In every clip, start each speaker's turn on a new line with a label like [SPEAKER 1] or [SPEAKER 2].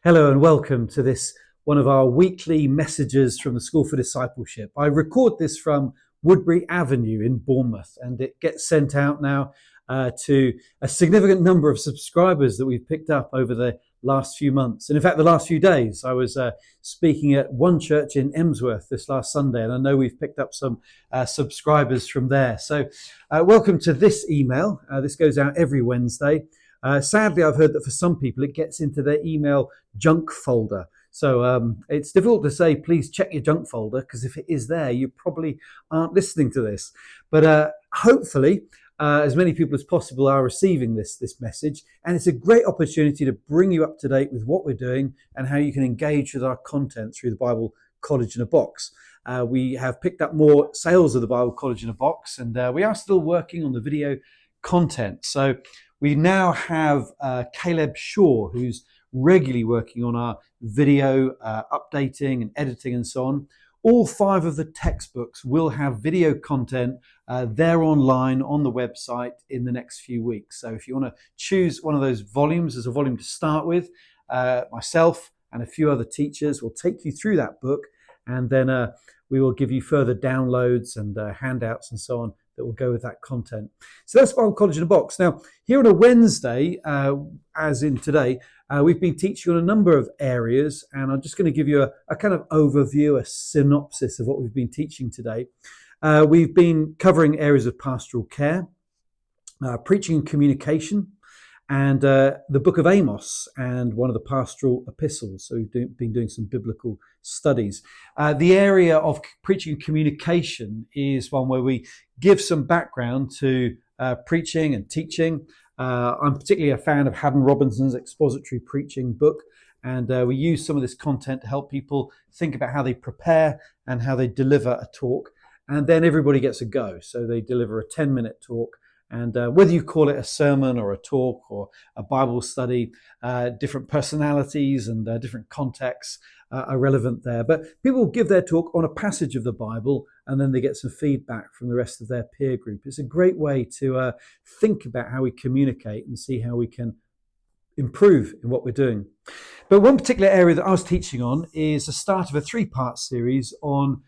[SPEAKER 1] Hello and welcome to this one of our weekly messages from the School for Discipleship. I record this from Woodbury Avenue in Bournemouth, and it gets sent out now to a significant number of subscribers that we've picked up over the last few months. And in fact, the last few days, I was speaking at one church in Emsworth this last Sunday, and I know we've picked up some subscribers from there. So welcome to this email. This goes out every Wednesday. Sadly, I've heard that for some people, it gets into their email junk folder. So it's difficult to say, please check your junk folder, because if it is there, you probably aren't listening to this. But hopefully, as many people as possible are receiving this message. And it's a great opportunity to bring you up to date with what we're doing and how you can engage with our content through the Bible College in a Box. We have picked up more sales of the Bible College in a Box, and we are still working on the video content. So we now have Caleb Shaw, who's regularly working on our video updating and editing and so on. All 5 of the textbooks will have video content there online on the website in the next few weeks. So if you want to choose one of those volumes as a volume to start with, myself and a few other teachers will take you through that book, and then we will give you further downloads and handouts and so on that will go with that content. So that's Bible College in a Box. Now, here on a Wednesday, as in today, we've been teaching on a number of areas, and I'm just going to give you a kind of overview, a synopsis of what we've been teaching today. We've been covering areas of pastoral care, preaching and communication, and the book of Amos and one of the pastoral epistles. So we've been doing some biblical studies. The area of preaching and communication is one where we give some background to preaching and teaching. I'm particularly a fan of Haddon Robinson's expository preaching book, and we use some of this content to help people think about how they prepare and how they deliver a talk. And then everybody gets a go. So they deliver a 10-minute talk. And whether you call it a sermon or a talk or a Bible study, different personalities and different contexts are relevant there. But people give their talk on a passage of the Bible, and then they get some feedback from the rest of their peer group. It's a great way to think about how we communicate and see how we can improve in what we're doing. But one particular area that I was teaching on is the start of a 3-part series on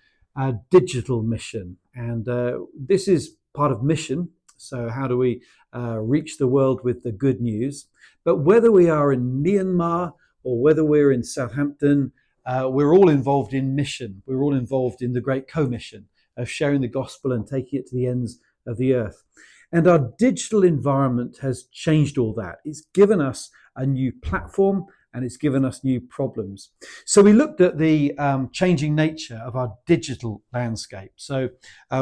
[SPEAKER 1] digital mission. And this is part of mission. So how do we reach the world with the good news? But whether we are in Myanmar or whether we're in Southampton, we're all involved in mission. We're all involved in the great commission of sharing the gospel and taking it to the ends of the earth. And our digital environment has changed all that. It's given us a new platform, and it's given us new problems. So we looked at the changing nature of our digital landscape. So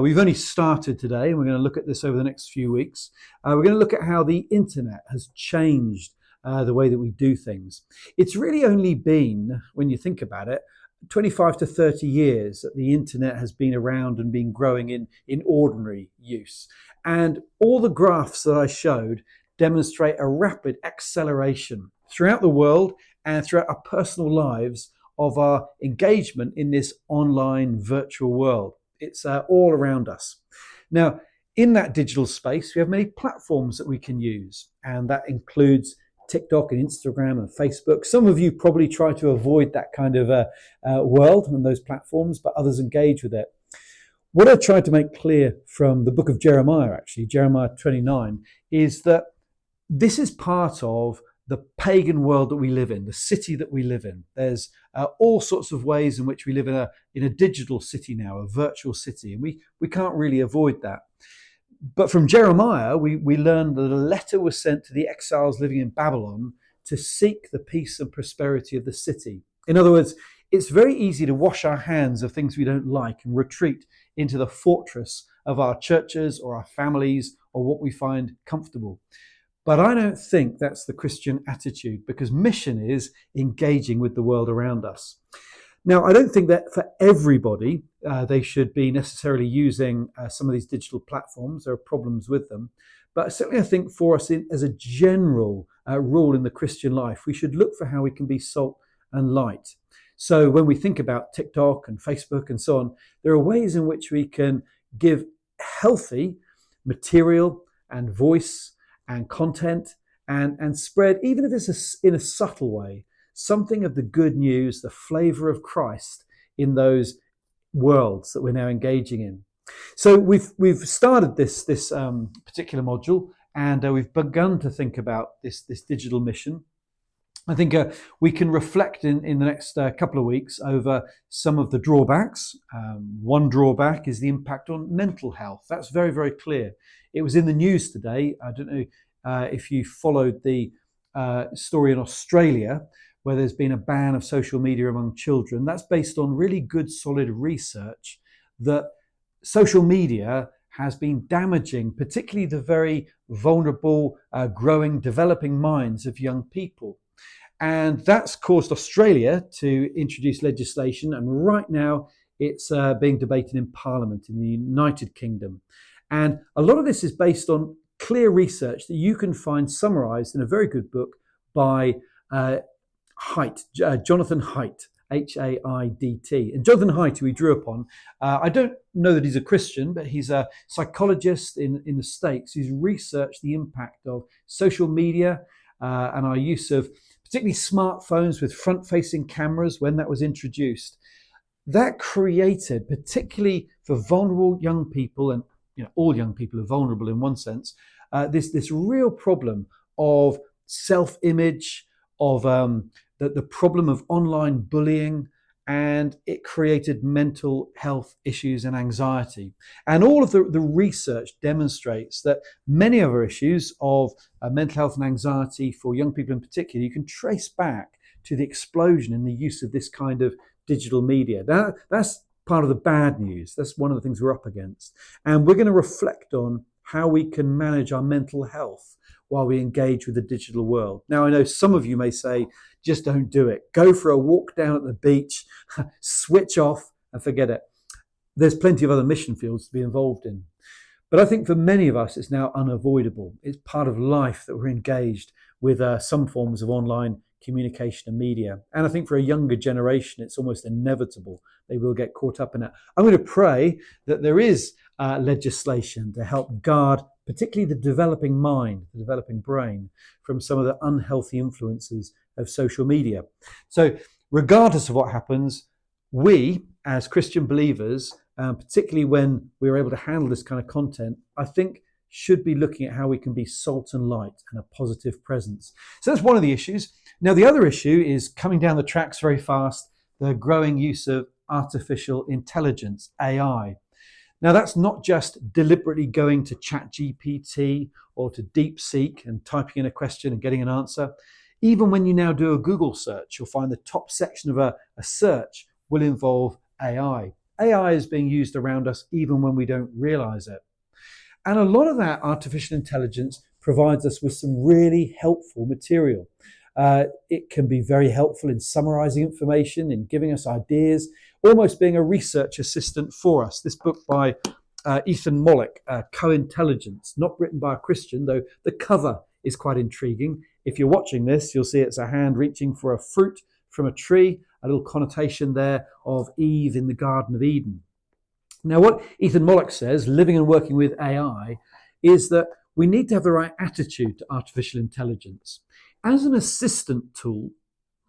[SPEAKER 1] we've only started today, and we're going to look at this over the next few weeks. We're going to look at how the internet has changed the way that we do things. It's really only been, when you think about it, 25 to 30 years that the internet has been around and been growing in ordinary use. And all the graphs that I showed demonstrate a rapid acceleration throughout the world and throughout our personal lives of our engagement in this online virtual world. It's all around us. Now, in that digital space, we have many platforms that we can use, and that includes TikTok and Instagram and Facebook. Some of you probably try to avoid that kind of world and those platforms, but others engage with it. What I tried to make clear from the book of Jeremiah, actually, Jeremiah 29, is that this is part of the pagan world that we live in, the city that we live in. There's all sorts of ways in which we live in a digital city now, a virtual city, and we can't really avoid that. But from Jeremiah, we learn that a letter was sent to the exiles living in Babylon to seek the peace and prosperity of the city. In other words, it's very easy to wash our hands of things we don't like and retreat into the fortress of our churches or our families or what we find comfortable. But I don't think that's the Christian attitude, because mission is engaging with the world around us. Now, I don't think that for everybody, they should be necessarily using some of these digital platforms. There are problems with them. But certainly I think for us as a general rule in the Christian life, we should look for how we can be salt and light. So when we think about TikTok and Facebook and so on, there are ways in which we can give healthy material and voice and content and spread, even if it's in a subtle way, something of the good news, the flavour of Christ in those worlds that we're now engaging in. So we've started this particular module, and we've begun to think about this digital mission. I think we can reflect in the next couple of weeks over some of the drawbacks. One drawback is the impact on mental health. That's very, very clear. It was in the news today. I don't know if you followed the story in Australia, where there's been a ban of social media among children. That's based on really good, solid research that social media has been damaging, particularly the very vulnerable, growing, developing minds of young people. And that's caused Australia to introduce legislation, and right now it's being debated in Parliament in the United Kingdom. And a lot of this is based on clear research that you can find summarised in a very good book by Jonathan Haidt, Haidt. And Jonathan Haidt, who we drew upon, I don't know that he's a Christian, but he's a psychologist in the States who's researched the impact of social media and our use of particularly smartphones with front-facing cameras when that was introduced. That created, particularly for vulnerable young people, and all young people are vulnerable in one sense, this real problem of self-image, of the problem of online bullying, and it created mental health issues and anxiety. And all of the research demonstrates that many of our issues of mental health and anxiety for young people in particular, you can trace back to the explosion in the use of this kind of digital media. That's part of the bad news. That's one of the things we're up against. And we're going to reflect on how we can manage our mental health while we engage with the digital world. Now, I know some of you may say, just don't do it. Go for a walk down at the beach, switch off and forget it. There's plenty of other mission fields to be involved in. But I think for many of us, it's now unavoidable. It's part of life that we're engaged with some forms of online communication and media. And I think for a younger generation, it's almost inevitable. They will get caught up in it. I'm going to pray that there is legislation to help guard particularly the developing mind, the developing brain, from some of the unhealthy influences of social media. So regardless of what happens, we as Christian believers, particularly when we're able to handle this kind of content, I think should be looking at how we can be salt and light and a positive presence. So that's one of the issues. Now, the other issue is coming down the tracks very fast, the growing use of artificial intelligence, AI. Now, that's not just deliberately going to ChatGPT or to DeepSeek and typing in a question and getting an answer. Even when you now do a Google search, you'll find the top section of a search will involve AI. AI is being used around us even when we don't realize it. And a lot of that artificial intelligence provides us with some really helpful material. It can be very helpful in summarizing information, in giving us ideas, almost being a research assistant for us. This book by Ethan Mollick, Co-Intelligence, not written by a Christian, though the cover is quite intriguing. If you're watching this, you'll see it's a hand reaching for a fruit from a tree, a little connotation there of Eve in the Garden of Eden. Now, what Ethan Mollick says, living and working with AI, is that we need to have the right attitude to artificial intelligence. As an assistant tool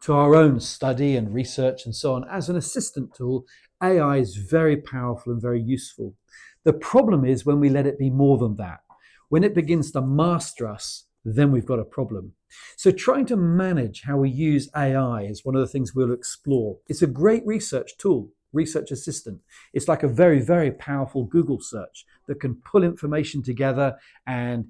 [SPEAKER 1] to our own study and research and so on, as an assistant tool, AI is very powerful and very useful. The problem is when we let it be more than that. When it begins to master us, then we've got a problem. So trying to manage how we use AI is one of the things we'll explore. It's a great research tool, research assistant. It's like a very, very powerful Google search that can pull information together and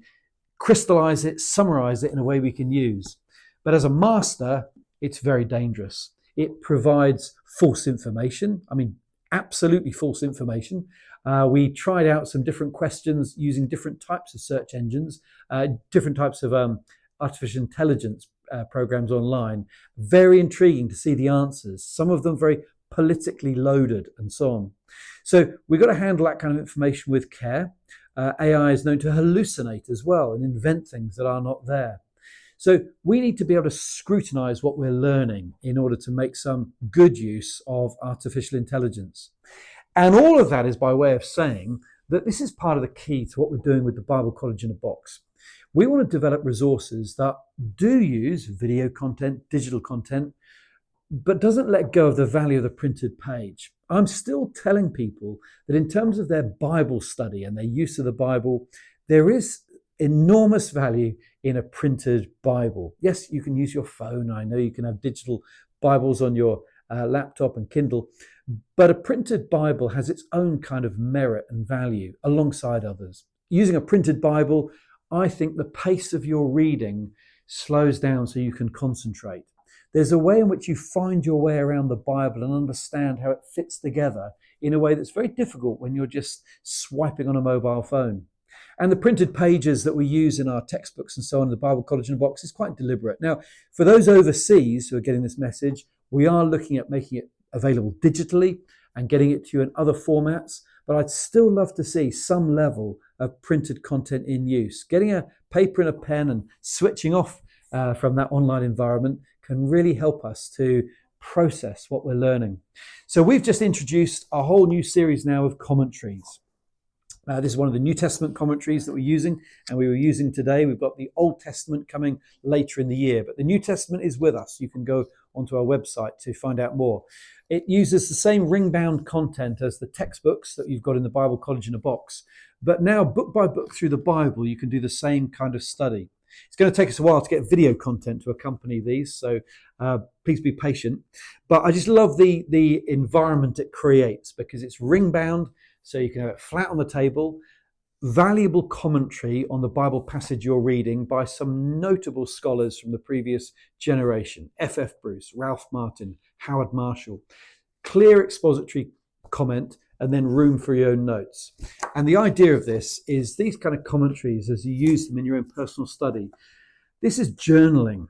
[SPEAKER 1] crystallize it, summarize it in a way we can use. But as a master, it's very dangerous. It provides false information. I mean, absolutely false information. We tried out some different questions using different types of search engines, different types of artificial intelligence programs online. Very intriguing to see the answers. Some of them very politically loaded and so on. So we've got to handle that kind of information with care. AI is known to hallucinate as well and invent things that are not there. So we need to be able to scrutinize what we're learning in order to make some good use of artificial intelligence. And all of that is by way of saying that this is part of the key to what we're doing with the Bible College in a Box. We want to develop resources that do use video content, digital content, but doesn't let go of the value of the printed page. I'm still telling people that in terms of their Bible study and their use of the Bible, there is enormous value in a printed Bible. Yes, you can use your phone. I know you can have digital Bibles on your laptop and Kindle, but a printed Bible has its own kind of merit and value alongside others. Using a printed Bible, I think the pace of your reading slows down so you can concentrate. There's a way in which you find your way around the Bible and understand how it fits together in a way that's very difficult when you're just swiping on a mobile phone. And the printed pages that we use in our textbooks and so on in the Bible College in a Box is quite deliberate. Now, for those overseas who are getting this message, we are looking at making it available digitally and getting it to you in other formats, but I'd still love to see some level of printed content in use. Getting a paper and a pen and switching off from that online environment can really help us to process what we're learning. So we've just introduced a whole new series now of commentaries. This is one of the New Testament commentaries that we're using, and we were using today. We've got the Old Testament coming later in the year, but the New Testament is with us. You can go onto our website to find out more. It uses the same ring-bound content as the textbooks that you've got in the Bible College in a Box, but now book by book through the Bible, you can do the same kind of study. It's going to take us a while to get video content to accompany these, so please be patient. But I just love the environment it creates because it's ring-bound, so you can have it flat on the table, valuable commentary on the Bible passage you're reading by some notable scholars from the previous generation, F.F. Bruce, Ralph Martin, Howard Marshall, clear expository comment, and then room for your own notes. And the idea of this is these kind of commentaries, as you use them in your own personal study, this is journaling.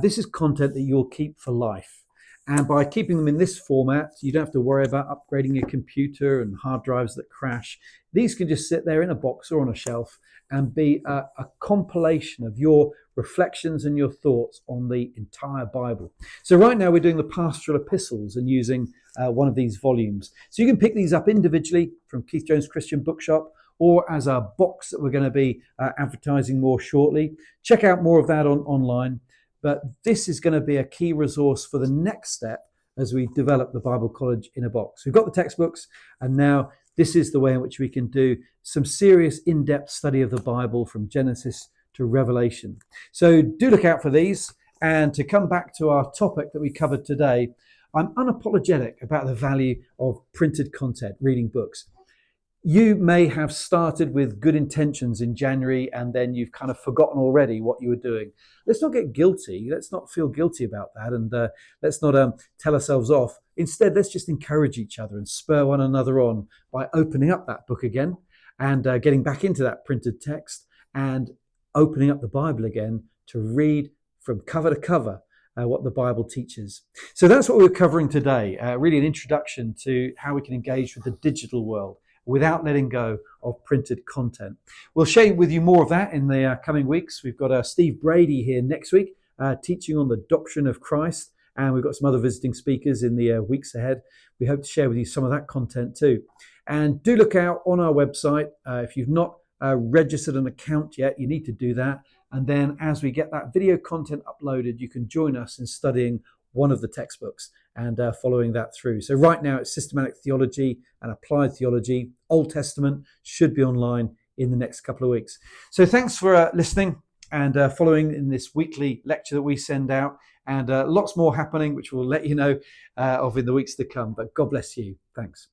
[SPEAKER 1] This is content that you'll keep for life. And by keeping them in this format, you don't have to worry about upgrading your computer and hard drives that crash. These can just sit there in a box or on a shelf and be a compilation of your reflections and your thoughts on the entire Bible. So right now we're doing the pastoral epistles and using one of these volumes. So you can pick these up individually from Keith Jones Christian Bookshop or as a box that we're going to be advertising more shortly. Check out more of that online. But this is going to be a key resource for the next step as we develop the Bible College in a Box. We've got the textbooks, and now this is the way in which we can do some serious in-depth study of the Bible from Genesis to Revelation. So do look out for these. And to come back to our topic that we covered today, I'm unapologetic about the value of printed content, reading books. You may have started with good intentions in January and then you've kind of forgotten already what you were doing. Let's not get guilty. Let's not feel guilty about that, and let's not tell ourselves off. Instead, let's just encourage each other and spur one another on by opening up that book again and getting back into that printed text and opening up the Bible again to read from cover to cover what the Bible teaches. So that's what we're covering today, really an introduction to how we can engage with the digital world without letting go of printed content. We'll share with you more of that in the coming weeks. We've got Steve Brady here next week teaching on the doctrine of Christ, and we've got some other visiting speakers in the weeks ahead. We hope to share with you some of that content too. And do look out on our website. If you've not registered an account yet, you need to do that. And then as we get that video content uploaded, you can join us in studying one of the textbooks and following that through. So right now it's systematic theology and applied theology. Old Testament should be online in the next couple of weeks. So thanks for listening and following in this weekly lecture that we send out, and lots more happening, which we'll let you know of in the weeks to come. But God bless you. Thanks.